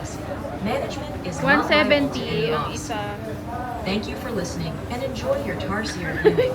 us. Management is not liable to 170 any ang loss. isa. Thank you for listening and enjoy your Tarsier evening.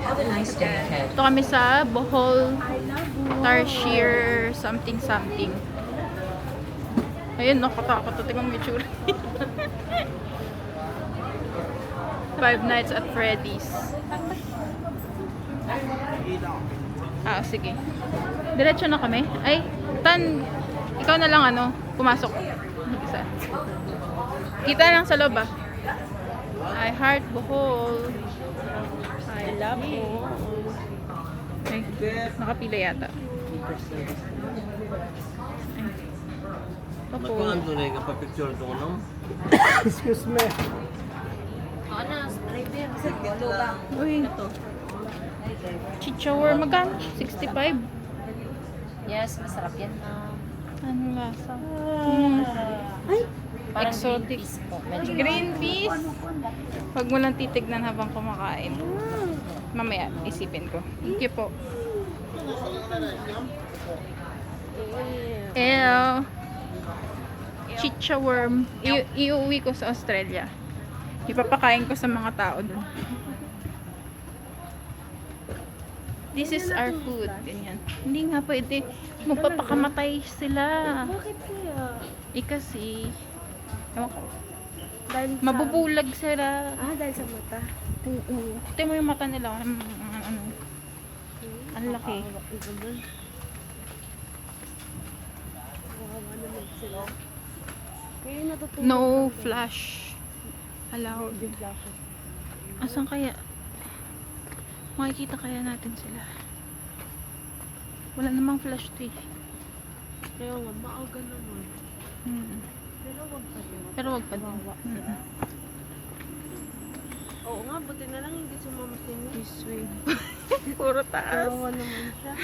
Have a nice day ahead. Ito kami sa Bohol Tarsier something something. Ayun, nakatakot. Tingnan mo yung tsura. Five Nights at Freddy's. Ah, sige. Diretso na kami. Ay, Tan, ikaw na lang pumasok. Isa. Kita lang sa loob ah. I heart Bohol. I love Bohol. Ay, nakapila yata. Ay. Opo. Magpangando na yung kapapicture ko, no? Excuse me. Uy. Chichawar, magkano? 65. Yes, masarap yan. Ano lasa? Parang Exotic. green peas po. Medyo Green peas. Huwag mo lang titignan habang kumakain. Mamaya, isipin ko. Thank you po. Ew. Chicha worm. Iuwi ko sa Australia. Ipapakain ko sa mga tao dun. This is our food. Ganyan. Hindi nga pwede. Magpapakamatay sila. Bakit kaya? Kasi, ewan ko. Dahil sa... Mabubulag sila. Dahil sa mata. Oo. Tingnan mo yung mata nila. Ang laki. Kawawa naman sila. Kaya natutulog. No flash allowed. Asan kaya? Makikita kaya natin sila. Wala namang flash to eh. Kaya nga, maaga naman. Mm. Pero wag pa din. Pero wag pa din. Mm. Oo nga, buti na lang hindi sumama sa inyo. This way. Puro taas. Kawawa naman siya.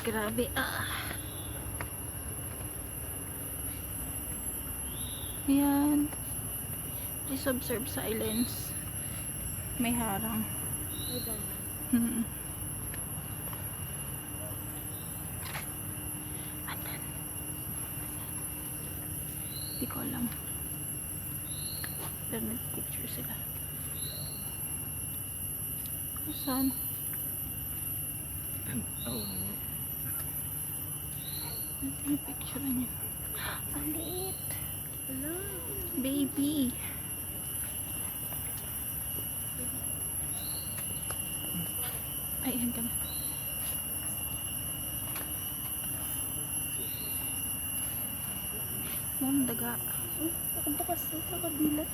Grabe Ayan. Please observe silence. May harang. Diba? Hmm. Andan. Di ko alam. Pero nag-picture sila. Saan? Ano yung picture niya? Ang liit. Wala. Baby. Ayan ka na. Mom, daga. Nakabukas sa kabila.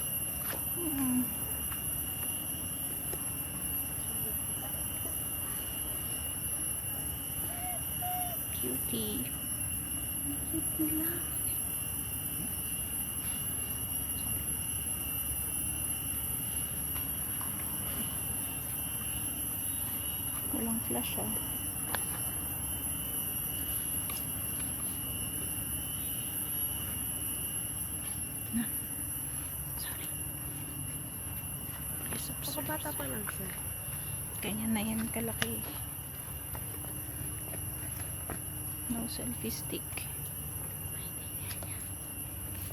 Cutie. Cute nila. Walang flash Sorry. Please observe. Bata pa lang siya. Ganyan na yan kalaki. No selfie stick.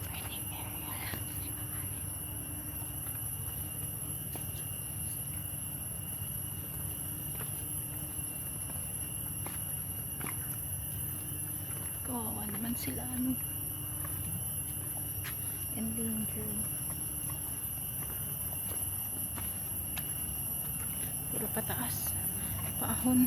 Dining area. Kawawa naman sila endangered. Puro pataas. Paahon.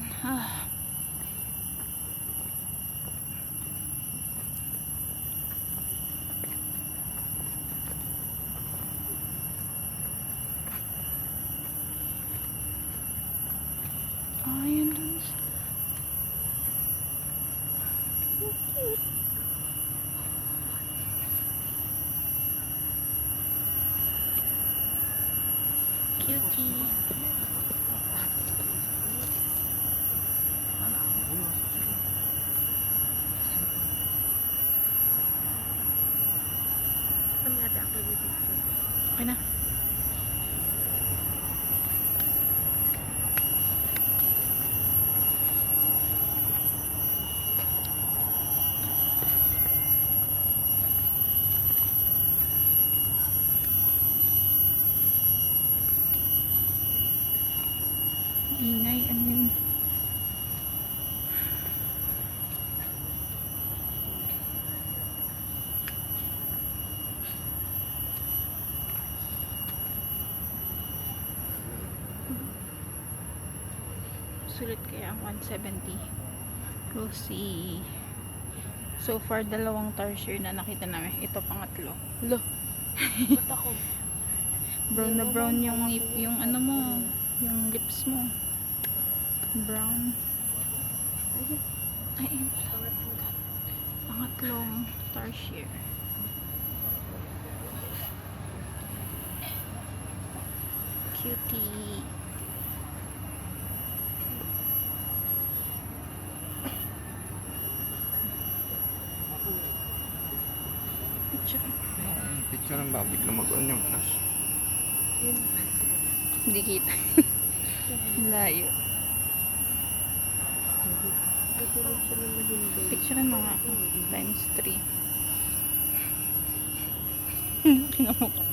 Yun dun. Cutie. Kami ate ako yung picture. Okay na. sulit kaya ang 170. We'll see. So far, dalawang tarsier na nakita namin. Ito pangatlo. Lo. Ba't ako? Brown na brown yung ano mo, yung lips mo. Brown. Ay, ayun pala. Pangatlong tarsier. Cutie. Picture. Picture ng babi, lumagon yung flash. Hindi kita. Layo. Katulog siya ng mahimbing. Picturean mo nga ako. Times 3. Kinamukha.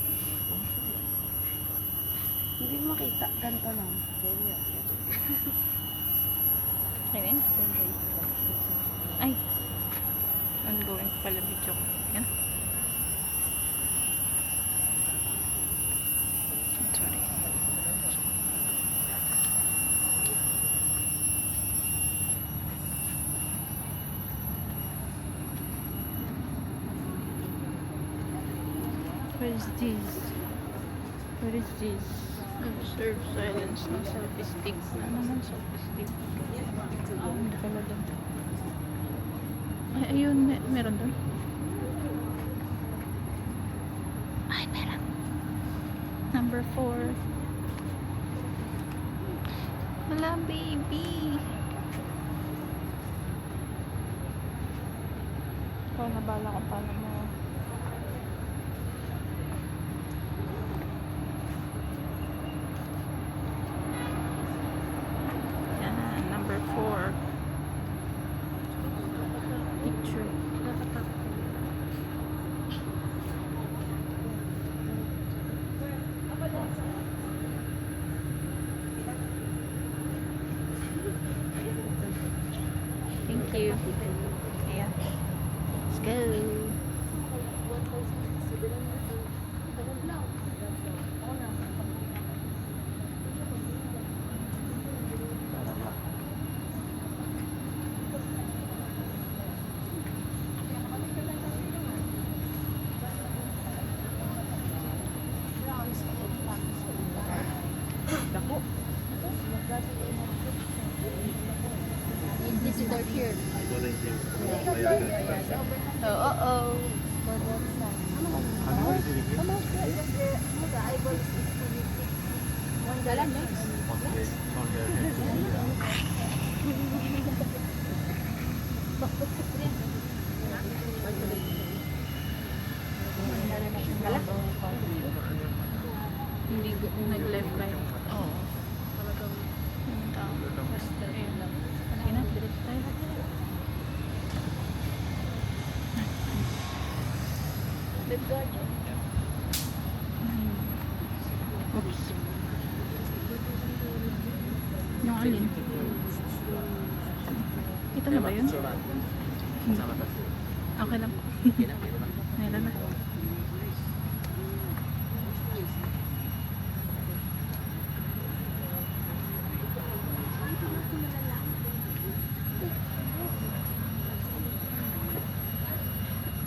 Hindi makita. Ganito lang. Okay na. Ay. Ongoing pala video ko. Yan. Sorry. What is this? What is this? Observe silence. No selfie stick. Ano naman selfie stick? Hindi pala doon. Ay, ayun. Meron doon. Ay, meron. Number 4. Wala, baby. Ikaw nabala kung paano mo. Yan, number 4. Picture. Thank you. Ayan. Let's go. This is our here. Oh. Jalan next. Hindi nag-left right. Oo. Talagang yung tao. Basta ayun lang. Ayun na, diretso tayo. Oops. Yung alin? Ito na ba yun? Okay lang. Meron na.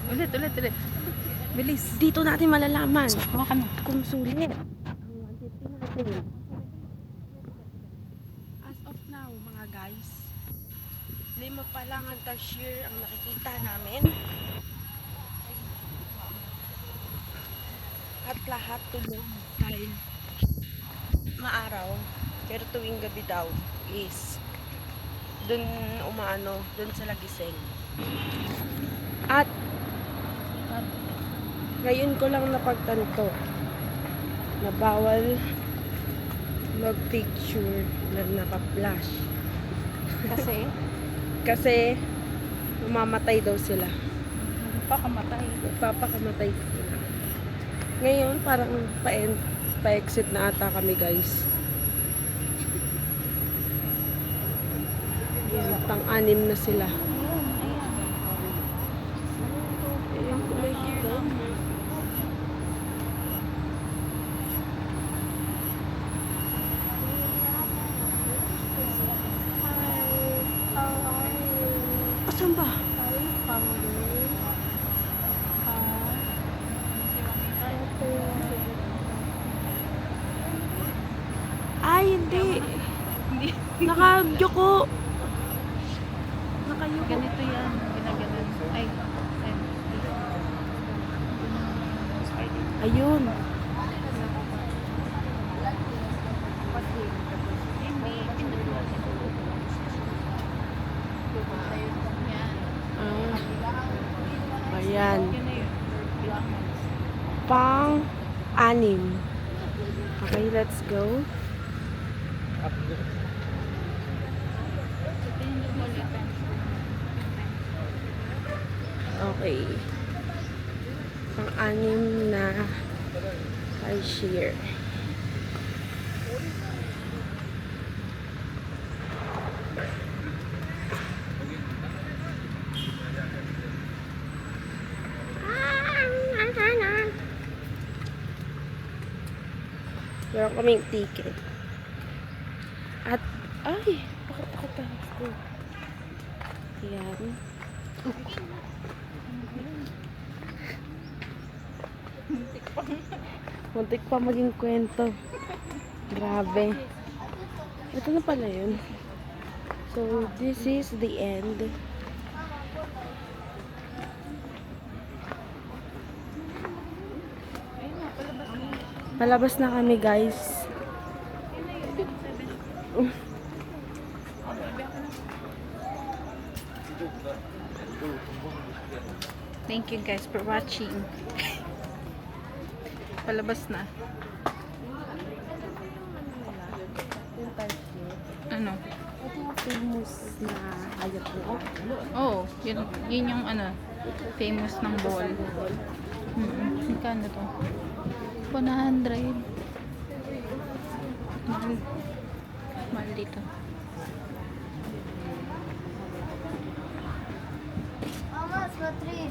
Ulit. Bilis. Dito natin malalaman Hawakan mo. kung sulit. Ang 150 natin. As of now, mga guys, 5 pa lang ang tarsier ang nakikita namin. At lahat tulog dahil maaraw. Pero tuwing gabi daw is dun dun sa Lagiseng. At ngayon ko lang napagtanto na bawal mag-picture na naka-flash. Kasi, Kasi mamamatay daw sila. pakamatay. Magpapakamatay sila. Ngayon parang pa-exit na ata kami, guys. Yan, pang-anim na sila. Ayan, kung makikita. Saan ba? Ay, hindi. Nakayuko. Nakayuko. Ganito yan. Ginaganon. Ay. Ayun. Ah. Ayan. Yun na yun. Pang-anim. Okay, let's go. Okay. Pang-anim na cashier. Meron kaming ticket. At, ay, bakit ako tayo? Ayan. Muntik pa maging kwento. Grabe. Ito na pala yun. So, this is the end. Palabas na kami, guys. Thank you guys for watching. Palabas na. Ano? Ito yung famous na hayop mo. Oh, yun yung ano, famous ng ball. Magkano to? 100. Mahal dito. Mama, it's got 3.